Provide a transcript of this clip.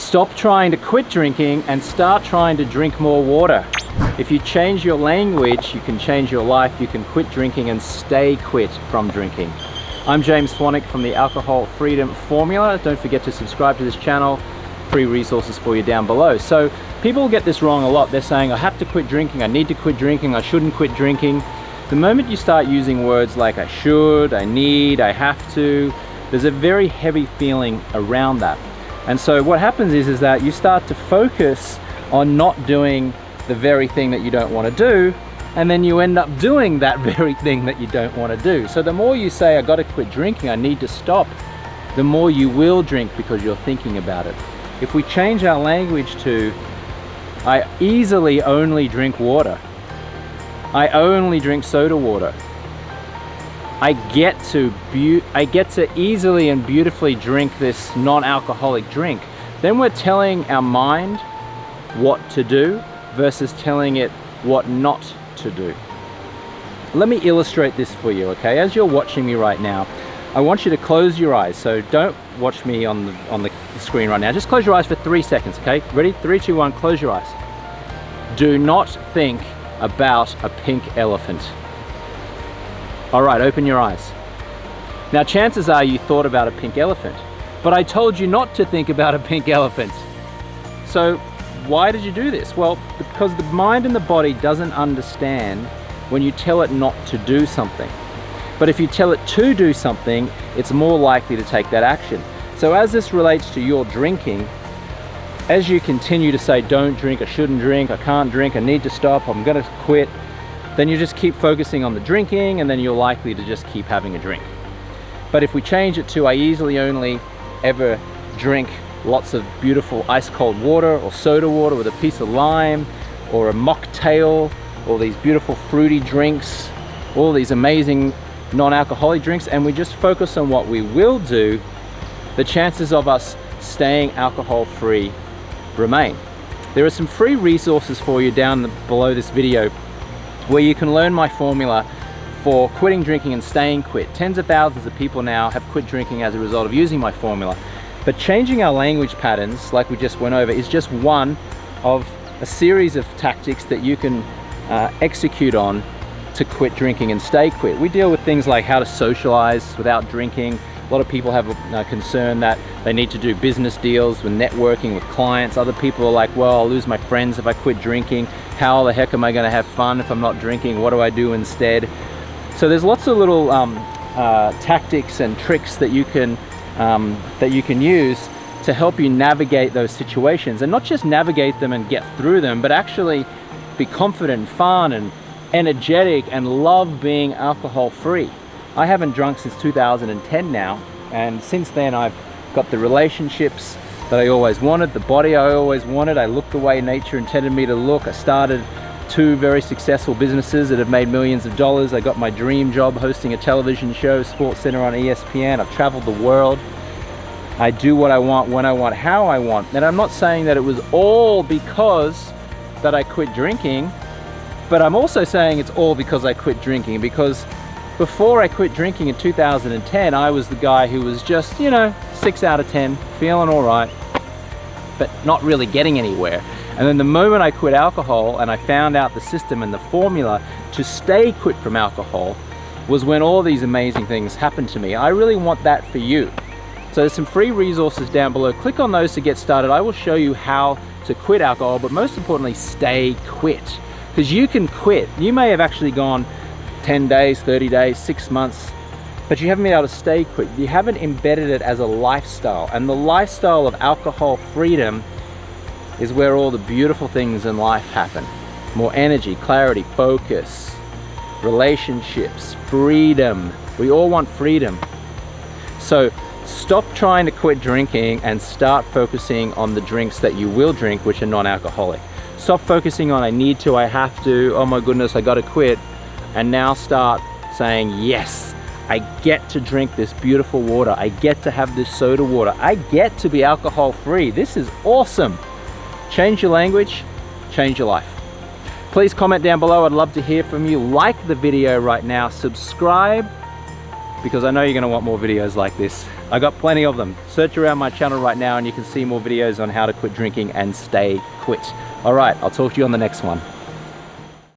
Stop trying to quit drinking and start trying to drink more water. If you change your language, you can change your life. You can quit drinking and stay quit from drinking. I'm James Swanwick from the Alcohol Freedom Formula. Don't forget to subscribe to this channel. Free resources for you down below. So people get this wrong a lot. They're saying, I have to quit drinking, I need to quit drinking, I shouldn't quit drinking. The moment you start using words like I should, I need, I have to, there's a very heavy feeling around that. And so what happens is that you start to focus on not doing the very thing that you don't want to do, and then you end up doing that very thing that you don't want to do. So the more you say, I got to quit drinking, I need to stop, the more you will drink because you're thinking about it. If we change our language to, I easily only drink water, I only drink soda water, I get to easily and beautifully drink this non-alcoholic drink, then we're telling our mind what to do versus telling it what not to do. Let me illustrate this for you, okay? As you're watching me right now, I want you to close your eyes. So don't watch me on the screen right now. Just close your eyes for 3 seconds, okay? Ready? 3, 2, 1, close your eyes. Do not think about a pink elephant. All right, open your eyes. Now, chances are you thought about a pink elephant, but I told you not to think about a pink elephant. So why did you do this? Well, because the mind and the body doesn't understand when you tell it not to do something. But if you tell it to do something, it's more likely to take that action. So as this relates to your drinking, as you continue to say, don't drink, I shouldn't drink, I can't drink, I need to stop, I'm gonna quit, then you just keep focusing on the drinking, and then you're likely to just keep having a drink. But if we change it to, I easily only ever drink lots of beautiful ice cold water or soda water with a piece of lime or a mocktail, or these beautiful fruity drinks, all these amazing non-alcoholic drinks, and we just focus on what we will do, the chances of us staying alcohol free remain. There are some free resources for you down below this video where you can learn my formula for quitting drinking and staying quit. Tens of thousands of people now have quit drinking as a result of using my formula. But changing our language patterns, like we just went over, is just one of a series of tactics that you can execute on to quit drinking and stay quit. We deal with things like how to socialize without drinking. A lot of people have a concern that they need to do business deals with networking with clients. Other people are like, well, I'll lose my friends if I quit drinking. How the heck am I gonna have fun if I'm not drinking? What do I do instead? So there's lots of little tactics and tricks that you can use to help you navigate those situations, and not just navigate them and get through them, but actually be confident, fun, and energetic, and love being alcohol free. I haven't drunk since 2010 now, and since then I've got the relationships that I always wanted, the body I always wanted. I look the way nature intended me to look. I started 2 very successful businesses that have made millions of dollars. I got my dream job hosting a television show, SportsCenter on ESPN. I've traveled the world. I do what I want, when I want, how I want. And I'm not saying that it was all because that I quit drinking, but I'm also saying it's all because I quit drinking, because before I quit drinking in 2010, I was the guy who was just, 6 out of 10, feeling all right, but not really getting anywhere. And then the moment I quit alcohol and I found out the system and the formula to stay quit from alcohol was when all these amazing things happened to me. I really want that for you. So there's some free resources down below. Click on those to get started. I will show you how to quit alcohol, but most importantly, stay quit. Because you can quit. You may have actually gone 10 days, 30 days, 6 months, but you haven't been able to stay quit. You haven't embedded it as a lifestyle. And the lifestyle of alcohol freedom is where all the beautiful things in life happen. More energy, clarity, focus, relationships, freedom. We all want freedom. So stop trying to quit drinking and start focusing on the drinks that you will drink, which are non-alcoholic. Stop focusing on I need to, I have to, oh my goodness, I gotta quit. And now start saying, yes, I get to drink this beautiful water. I get to have this soda water. I get to be alcohol free. This is awesome. Change your language, change your life. Please comment down below. I'd love to hear from you. Like the video right now, subscribe, because I know you're gonna want more videos like this. I got plenty of them. Search around my channel right now and you can see more videos on how to quit drinking and stay quit. All right, I'll talk to you on the next one.